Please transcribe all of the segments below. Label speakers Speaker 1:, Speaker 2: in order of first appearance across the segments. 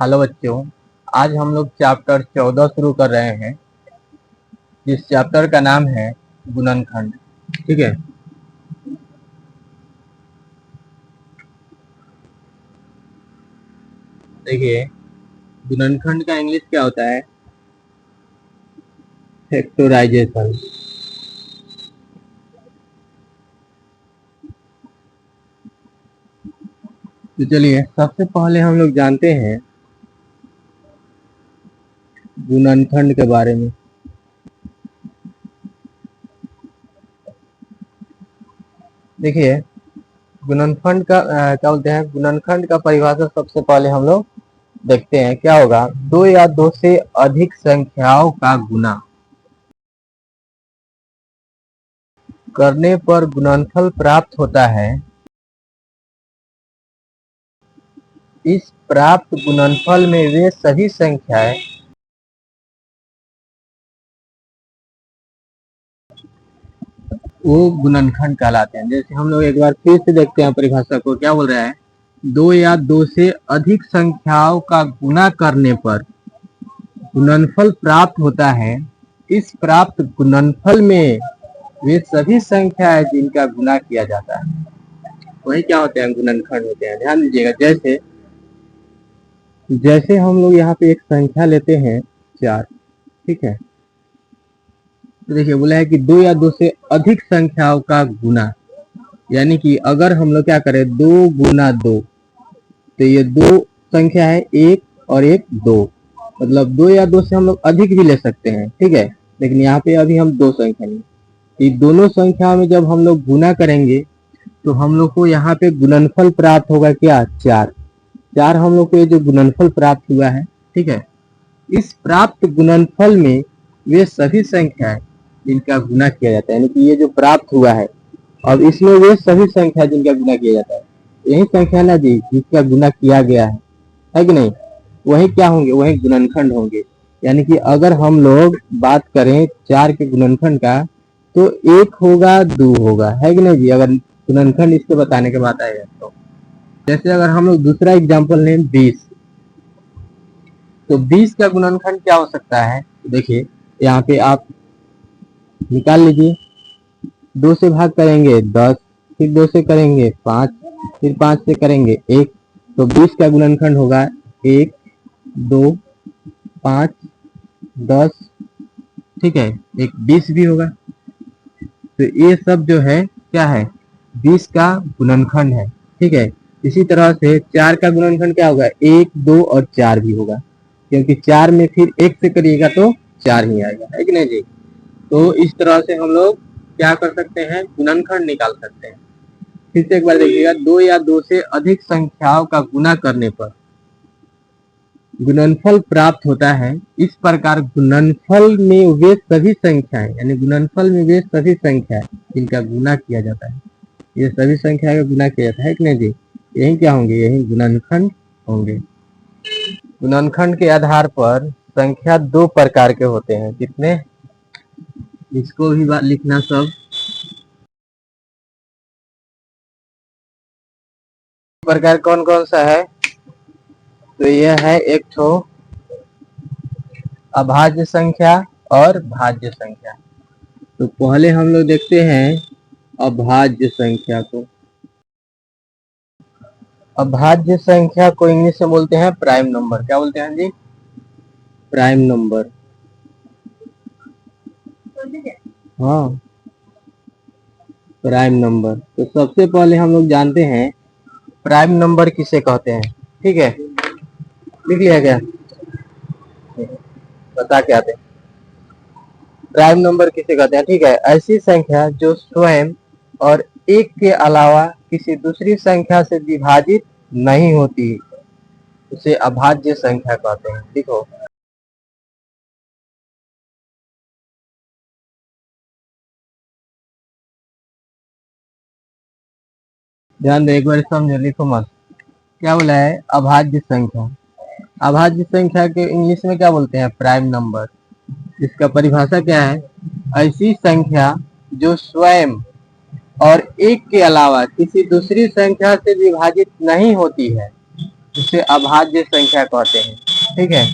Speaker 1: Hello बच्चों, आज हम लोग चैप्टर 14 शुरू कर रहे हैं, जिस चैप्टर का नाम है गुणनखंड। ठीक है, देखिए गुणनखंड का इंग्लिश क्या होता है? फैक्टराइजेशन। तो चलिए सबसे पहले हम लोग जानते हैं गुणनखंड के बारे में। देखिए गुणनखंड का क्या बोलते हैं, गुणनखंड का परिभाषा सबसे पहले हम लोग देखते हैं क्या होगा। दो या दो से अधिक संख्याओं का गुना करने पर गुणनफल प्राप्त होता है। इस प्राप्त गुणनफल में वे सभी संख्याएं वो गुणनखंड कहलाते हैं। जैसे हम लोग एक बार फिर से देखते हैं परिभाषा को, क्या बोल रहा है? दो या दो से अधिक संख्याओं का गुना करने पर गुणनफल प्राप्त होता है। इस प्राप्त गुणनफल में वे सभी संख्याएं जिनका गुना किया जाता है वही क्या होते हैं, गुणनखंड होते हैं। ध्यान दीजिएगा, जैसे जैसे हम लोग यहाँ पे एक संख्या लेते हैं 4। ठीक है, तो देखिए बोला है कि दो या दो से अधिक संख्याओं का गुना, यानी कि अगर हम लोग क्या करें, 2 गुना 2, तो ये दो संख्या है, एक और एक 2, मतलब 2 या 2 से हम लोग अधिक भी ले सकते हैं। ठीक है, लेकिन यहाँ पे अभी हम 2 संख्या नहीं, ये दोनों संख्या में जब हम लोग गुना करेंगे तो हम लोग को यहाँ पे गुणनफल प्राप्त होगा क्या, 4। 4 हम लोग को ये जो गुणनफल प्राप्त हुआ है। ठीक है, इस प्राप्त गुणनफल में वे सभी संख्याएं जिनका गुना किया जाता है, यानी कि ये जो प्राप्त हुआ है, अब इसमें वे सभी संख्या जिनका गुना किया जाता है, यही संख्या ना जी जिसका गुना किया गया है कि नहीं, वही क्या होंगे, वही गुणनखंड होंगे। यानी कि अगर हम लोग बात करें 4 के गुणनखंड का, तो 1 होगा 2 होगा, है कि नहीं जी, अगर गुणनखंड इसको बताने के बाद आएगा तो। जैसे अगर हम लोग दूसरा एग्जाम्पल लें 20, तो 20 का गुणनखंड क्या हो सकता है? देखिए यहाँ पे आप निकाल लीजिए, 2 से भाग करेंगे 10, फिर 2 से करेंगे 5, फिर 5 से करेंगे 1, तो 20 का गुणनखंड होगा 1, 2, 5, 10। ठीक है, एक 20 भी होगा। तो ये सब जो है क्या है, 20 का गुणनखंड है। ठीक है, इसी तरह से 4 का गुणनखंड क्या होगा, 1, 2 और 4 भी होगा, क्योंकि 4 में फिर 1 से करिएगा तो 4 ही आएगा, है कि नहीं जी। तो इस तरह से हम लोग क्या कर सकते हैं, गुणनखंड निकाल सकते हैं। फिर से एक बार देखिएगा, 2 या 2 से अधिक संख्याओं का गुना करने पर गुणनफल प्राप्त होता है। इस प्रकार गुणनफल में वे सभी संख्याएं, यानी गुणनफल में वे सभी संख्याएं जिनका गुना किया जाता है, ये सभी संख्या का गुना किया जाता है कि नहीं जी, यही क्या होंगे, यही गुणनखंड होंगे। गुणनखंड के आधार पर संख्या 2 प्रकार के होते हैं। कितने? इसको भी बात लिखना सब। प्रकार कौन कौन सा है? तो यह है एक ठो अभाज्य संख्या और भाज्य संख्या। तो पहले हम लोग देखते हैं अभाज्य संख्या को। अभाज्य संख्या को इंग्लिश में बोलते हैं प्राइम नंबर। क्या बोलते हैं जी? Prime number. हाँ, प्राइम नंबर। तो सबसे पहले हम लोग जानते हैं प्राइम नंबर किसे कहते हैं। ठीक है, लिख लिया क्या? बता के आते हैं प्राइम नंबर किसे कहते हैं। ठीक है, ऐसी संख्या जो स्वयं और एक के अलावा किसी दूसरी संख्या से विभाजित नहीं होती, उसे अभाज्य संख्या कहते हैं। देखो, ध्यान दो, एक बार समझो, लिखो मत। क्या बोला है? अभाज्य संख्या। अभाज्य संख्या के इंग्लिश में क्या बोलते हैं? Prime number. इसका परिभाषा क्या है? ऐसी संख्या जो स्वयं और एक के अलावा किसी दूसरी संख्या से विभाजित नहीं होती है, उसे अभाज्य संख्या कहते हैं। ठीक है,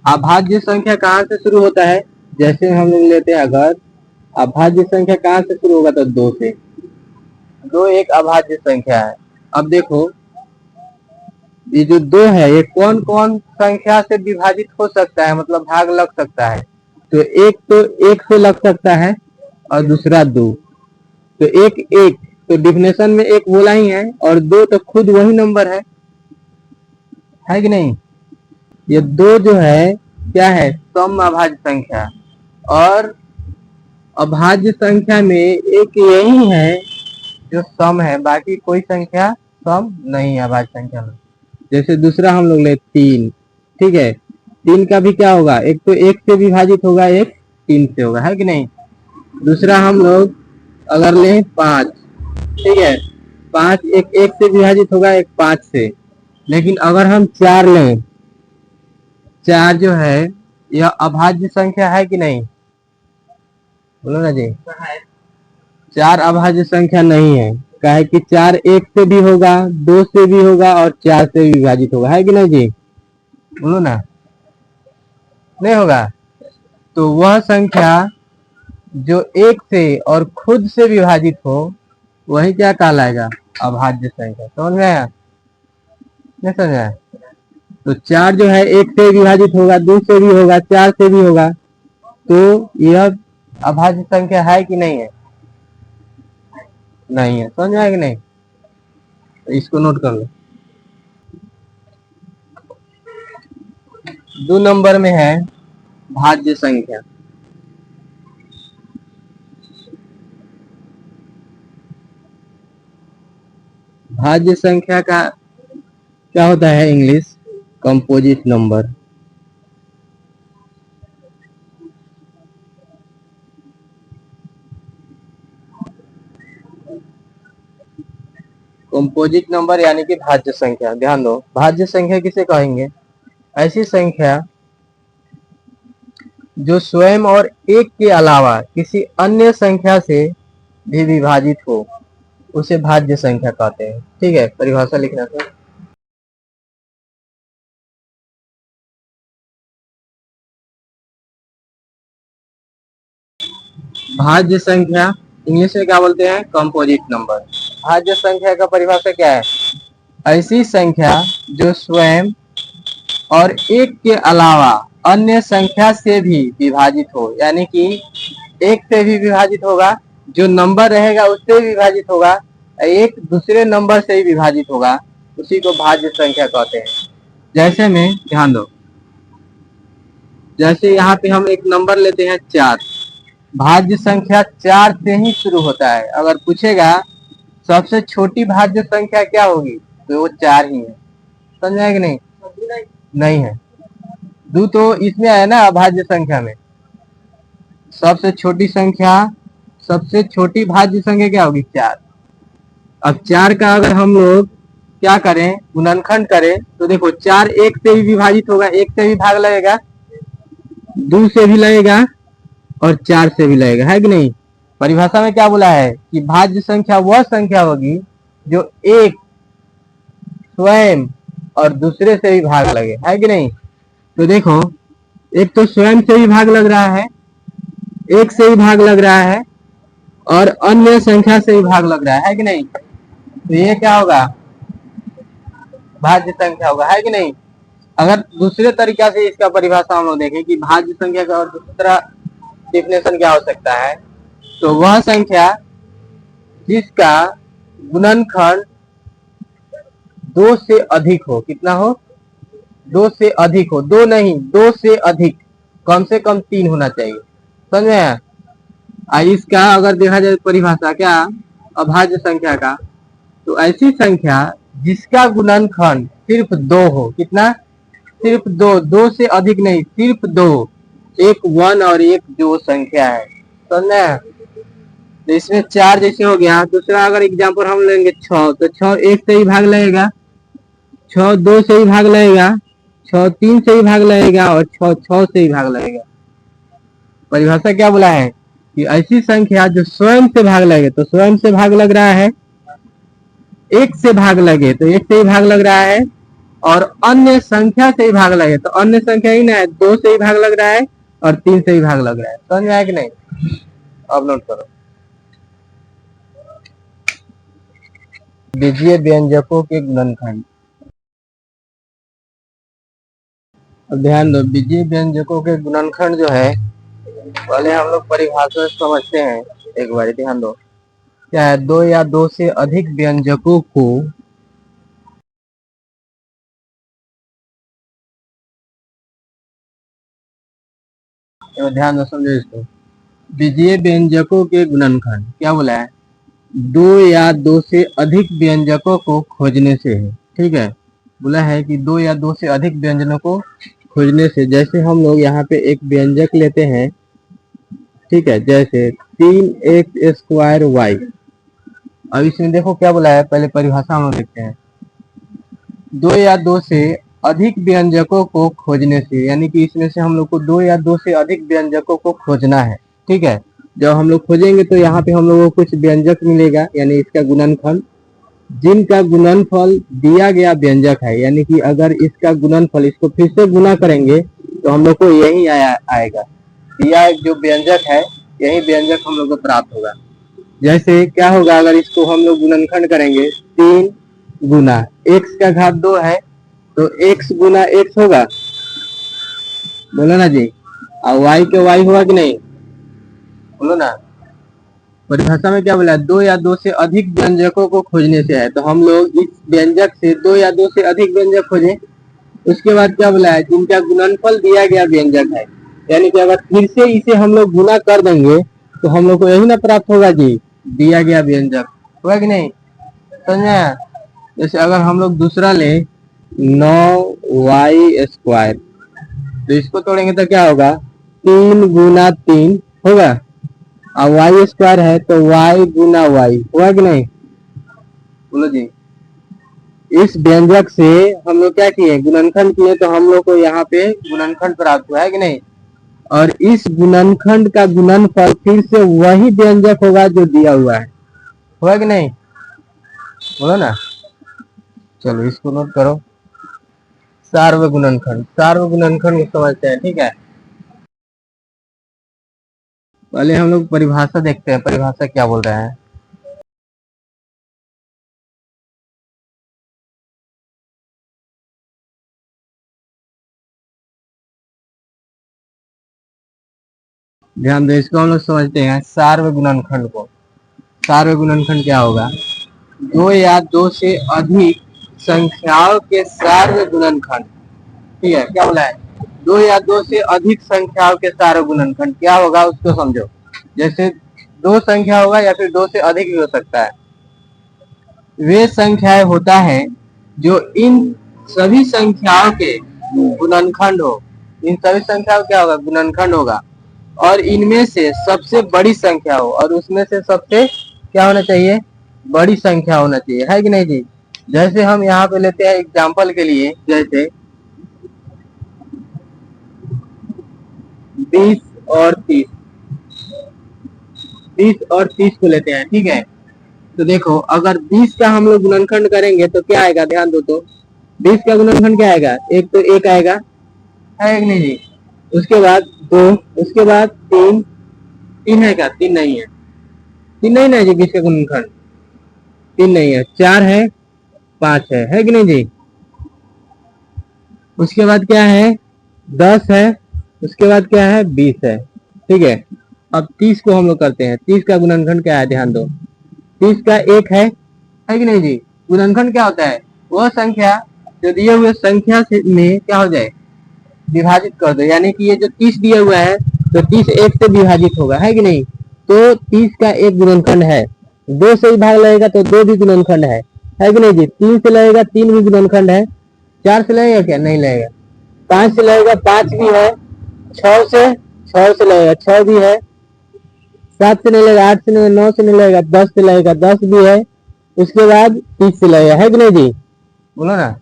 Speaker 1: अभाज्य संख्या कहाँ से शुरू होता है? जैसे हम लोग लेते हैं, अगर अभाज्य संख्या कहाँ से शुरू होगा तो दो से। दो एक अभाज्य संख्या है। अब देखो, ये जो दो है ये कौन कौन संख्या से विभाजित हो सकता है, मतलब भाग लग सकता है? तो एक से लग सकता है और दूसरा दो। तो एक एक तो डिफिनेशन में एक बोला ही है, और दो तो खुद वही नंबर है कि नहीं? ये दो जो है क्या है? सम अभाज्य संख्या। और अभाज्य संख्या में एक यही है जो सम है, बाकी कोई संख्या सम नहीं है अभाज्य संख्या में। जैसे दूसरा हम लोग ले तीन। ठीक है, तीन का भी क्या होगा? एक तो एक से विभाजित होगा, एक तीन से होगा, है कि नहीं? दूसरा हम लोग अगर ले पांच, ठीक है, पांच एक से विभाजित होगा, एक पांच से। लेकिन अगर हम चार लें, चार जो है यह अभाज्य संख्या है कि नहीं? बोलो ना जी। चार अभाज्य संख्या नहीं है। काहे कि चार एक से भी होगा, दो से भी होगा और चार से भी विभाजित होगा, है कि नहीं जी? बोलो ना, नहीं होगा। तो वह संख्या जो एक से और खुद से विभाजित हो वही क्या कहलाएगा? अभाज्य संख्या। समझ में आया? नहीं समझ आया? तो चार जो है एक से विभाजित होगा, दो से भी होगा, चार से भी होगा, तो यह अभाज्य संख्या है कि नहीं है? नहीं है। समझ में आया कि नहीं? तो इसको नोट कर लो। 2 नंबर में है भाज्य संख्या। भाज्य संख्या का क्या होता है? English composite number. Composite number यानी कि भाज्य संख्या। ध्यान दो, भाज्य संख्या किसे कहेंगे? ऐसी संख्या जो स्वयं और एक के अलावा किसी अन्य संख्या से भी विभाजित हो उसे भाज्य संख्या कहते हैं। ठीक है, परिभाषा लिखना था। भाज्य संख्या इंग्लिश में क्या बोलते हैं? Composite number. भाज्य संख्या का परिभाषा क्या है? ऐसी संख्या जो स्वयं और एक के अलावा अन्य संख्या से भी विभाजित हो, यानी कि एक से भी विभाजित होगा, जो नंबर रहेगा उससे विभाजित होगा, एक दूसरे नंबर से ही विभाजित होगा, उसी को भाज्य संख्या कहते हैं। जैसे में ध्यान दो, जैसे यहाँ पे हम एक नंबर लेते हैं 4। भाज्य संख्या 4 से ही शुरू होता है। अगर पूछेगा सबसे छोटी भाज्य संख्या क्या होगी, तो वो 4 ही है। समझ आया कि नहीं? नहीं है। दो तो इसमें आया ना अभाज्य संख्या में। सबसे छोटी संख्या, सबसे छोटी भाज्य संख्या क्या होगी? 4। अब 4 का अगर हम लोग क्या करें, गुणनखंड करें, तो देखो 4 एक से भी विभाजित होगा, एक से भी भाग लगेगा, 2 से भी लगेगा और 4 से भी लगेगा, है कि नहीं? परिभाषा में क्या बोला है कि भाज्य संख्या वह संख्या होगी जो एक स्वयं और दूसरे से भी भाग लगे, है कि नहीं? तो देखो, एक तो स्वयं से भी भाग लग रहा है, एक से भी भाग लग रहा है और अन्य संख्या से भी भाग लग रहा है कि नहीं? तो ये क्या होगा? भाज्य संख्या होगा, है कि नहीं? अगर दूसरे तरीका से इसका परिभाषा हम लोग देखें कि भाज्य संख्या का और दूसरा डिफिनेशन क्या हो सकता है, तो वह संख्या जिसका गुणनखंड 2 से अधिक हो। कितना हो? 2 से अधिक हो। 2 नहीं, 2 से अधिक, कम से कम 3 होना चाहिए। समझ में आया? इसका अगर देखा जाए परिभाषा क्या अभाज्य संख्या का, तो ऐसी संख्या जिसका गुणनखंड सिर्फ 2 हो। कितना? सिर्फ 2, 2 से अधिक नहीं, सिर्फ 2। एक 1 और एक जो संख्या है। समझ में आया? तो इसमें 4 जैसे हो गया। दूसरा अगर एग्जाम्पल हम लेंगे 6, तो 6 एक से ही भाग लगेगा, 6 2 से ही भाग लगेगा, 6 3 से ही भाग लगेगा और 6 6 से ही भाग लगेगा। परिभाषा क्या बोला है कि ऐसी संख्या जो स्वयं से भाग लगे, तो स्वयं से भाग लग रहा है, एक से भाग लगे तो एक से ही भाग लग रहा है, और अन्य संख्या से ही भाग लगे, तो अन्य संख्या ही ना है, 2 से ही भाग लग रहा है और 3 से ही भाग लग रहा है। समझ में आया कि नहीं? अब नोट करो, बीजीय व्यंजकों के गुणनखंड। अब ध्यान दो, बीजीय व्यंजकों के गुणनखंड जो है, पहले हम लोग परिभाषा समझते हैं। एक बार ध्यान दो, क्या है? 2 या 2 से अधिक व्यंजकों को ध्यान दो, समझो इसको। बीजीय व्यंजकों के गुणनखंड क्या बोला है? 2 या 2 से अधिक व्यंजकों को खोजने से है। ठीक है, बोला है कि 2 या 2 से अधिक व्यंजनों को खोजने से। जैसे हम लोग यहाँ पे एक व्यंजक लेते हैं, ठीक है, जैसे 3x² y। अब इसमें देखो क्या बोला है, पहले परिभाषा हम लोग देखते हैं। 2 या 2 से अधिक व्यंजकों को खोजने से, यानी कि इसमें से हम लोग को 2 या 2 से अधिक व्यंजकों को खोजना है। ठीक है, जब हम लोग खोजेंगे तो यहाँ पे हम लोग को कुछ व्यंजक मिलेगा, यानी इसका गुणनफल, जिनका गुणनफल दिया गया व्यंजक है। यानी कि अगर इसका गुणनफल, इसको फिर से गुना करेंगे तो हम लोग को यही आएगा, दिया जो व्यंजक है यही व्यंजक हम लोग को प्राप्त होगा। जैसे क्या होगा, अगर इसको हम लोग गुणनखंड करेंगे, 3 गुना x का घात 2 है, तो x गुना x होगा, बोलो ना जी। और y के y होगा कि नहीं, बोलो ना। परिभाषा में क्या बोला है? 2 या 2 से अधिक व्यंजकों को खोजने से है, तो हम लोग इस व्यंजक से 2 या 2 से अधिक व्यंजक खोजें। उसके बाद क्या बोला है? जिनका गुणनफल दिया गया व्यंजक है। यानी कि अगर फिर से इसे हम लोग गुना कर देंगे तो हम लोग को यही ना प्राप्त होगा जी, दिया गया व्यंजक, होगा कि नहीं? समझे? जैसे अगर हम लोग दूसरा ले 9y², तो इसको तोड़ेंगे तो क्या होगा? 3 गुना 3 होगा, और y² है तो y गुना y, हुआ कि नहीं? बोलो जी। इस व्यंजक से हम लोग क्या किए? गुणनखंड किए, तो हम लोग को यहाँ पे गुणनखंड प्राप्त हुआ है कि नहीं? और इस गुणनखंड का गुणनफल फिर से वही व्यंजक होगा जो दिया हुआ है, हुआ कि नहीं? बोलो ना। चलो इसको नोट करो, सार्व गुणनखंड। सार्व गुणनखंड को समझते हैं, ठीक है। पहले हम लोग परिभाषा देखते हैं, परिभाषा क्या बोल रहा है। ध्यान दो, इसको हम लोग समझते हैं सार्व गुणनखंड को। सार्व गुणनखंड क्या होगा? 2 या 2 से अधिक संख्याओं के सार्व गुणनखंड। ठीक है, क्या बोला है? 2 या 2 से अधिक संख्याओं के सार्व गुणनखंड क्या होगा उसको समझो। जैसे 2 संख्या होगा या फिर 2 से अधिक भी हो सकता है। वे संख्याएं होता है जो इन सभी संख्याओं के गुणनखंड हो। इन सभी संख्याओं क्या होगा? गुणनखंड होगा। और इनमें से सबसे बड़ी संख्या हो, और उसमें से सबसे क्या होना चाहिए? बड़ी संख्या होना चाहिए, है कि नहीं जी? जैसे हम यहाँ पे लेते हैं एग्जाम्पल के लिए, जैसे 20 और 30, 20 और 30 को लेते हैं, ठीक है। तो देखो, अगर 20 का हम लोग गुणनखंड करेंगे तो क्या आएगा? ध्यान दो तो, 20 का गुणनखंड क्या आएगा? एक तो 1 आएगा, है कि नहीं जी? उसके बाद 2, उसके बाद 3, 3 है क्या? 3 नहीं है, 3 नहीं ना जी, 20 का गुणनखंड 3 नहीं है। 4 है, 5 है कि नहीं जी? उसके बाद क्या है? 10 है, उसके बाद क्या है? 20 है, ठीक है। अब 30 को हम लोग करते हैं। 30 का गुणनखंड क्या है? ध्यान दो, 30 का 1 है कि नहीं जी? गुणनखंड क्या होता है? वह संख्या जो दिए हुए संख्या से में क्या हो जाए? विभाजित कर दो। यानी कि ये जो 30 दिया हुआ है तो 30 1 से विभाजित होगा, है कि नहीं? तो 30 का एक गुणनखंड है। 2 से ही भाग लगेगा तो 2 भी गुणनखंड है कि नहीं जी? 3 से लगेगा, 3 भी गुणनखंड है। 4 से लगेगा क्या? नहीं लगेगा। 5 से लगेगा, 5 भी है। 6 से लगेगा, 6 भी है। 7 से नहीं लगेगा, 8 से नहीं, 9 से नहीं लगेगा, 10 से लगेगा, 10 भी है। उसके बाद 30 से लगेगा, है कि नहीं जी? बोलो ना।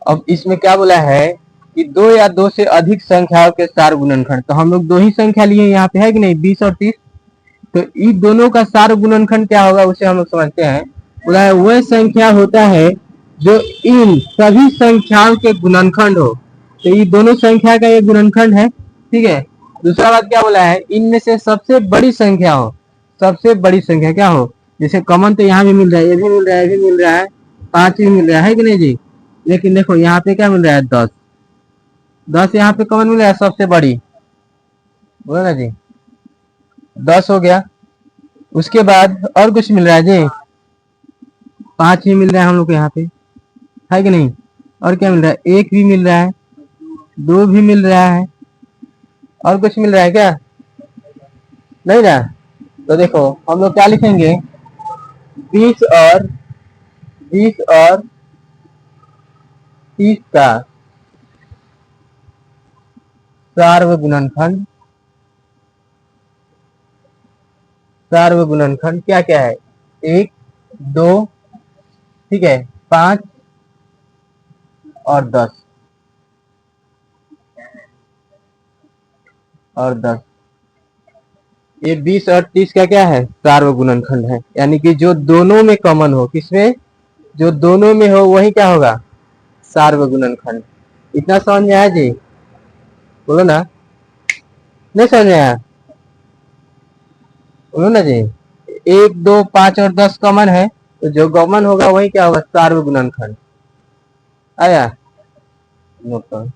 Speaker 1: अब इसमें क्या बोला है कि 2 या 2 से अधिक संख्याओं के सार गुणनखंड। तो हम लोग 2 ही संख्या लिए यहाँ पे, है कि नहीं? 20 और 30। तो इन दोनों का सार गुणनखंड क्या होगा उसे हम लोग समझते हैं। बोला है वह संख्या होता है जो इन सभी संख्याओं के गुणनखंड हो। तो ये दोनों संख्या का ये गुणनखंड है, ठीक है। दूसरा बात क्या बोला है, इनमें से सबसे बड़ी संख्या हो, सबसे बड़ी संख्या क्या हो। जैसे कॉमन तो यहाँ भी मिल रहा है, ये भी मिल रहा है, ये भी मिल रहा है, 5 भी मिल रहा है कि नहीं जी। लेकिन देखो यहाँ पे क्या मिल रहा है, 10, 10 यहाँ पे कॉमन मिल रहा है, सबसे बड़ी, बोलो ना जी, 10 हो गया। उसके बाद और कुछ मिल रहा है जी, 5 ही मिल रहा है हम लोग को यहाँ पे, है कि नहीं। और क्या मिल रहा है, 1 भी मिल रहा है, 2 भी मिल रहा है, और कुछ मिल रहा है क्या, नहीं ना। तो देखो हम लोग क्या लिखेंगे, 20 और 30 का सार्व गुणनखंड, सार्व गुणनखंड क्या क्या है, 1, 2, ठीक है, 5 और 10, और 10। ये 20 और 30 का क्या है, सार्व गुणनखंड है, यानी कि जो दोनों में कॉमन हो, किसमें, जो दोनों में हो वही क्या होगा, सार्व गुणनखंड। इतना समझ में आया जी, बोलो ना, नहीं समझ में आया, बोलो ना जी। 1, 2, 5 और 10 कॉमन है, तो जो कॉमन होगा वही क्या होगा, सार्व गुणनखंड। आया, नो प्रॉब्लम।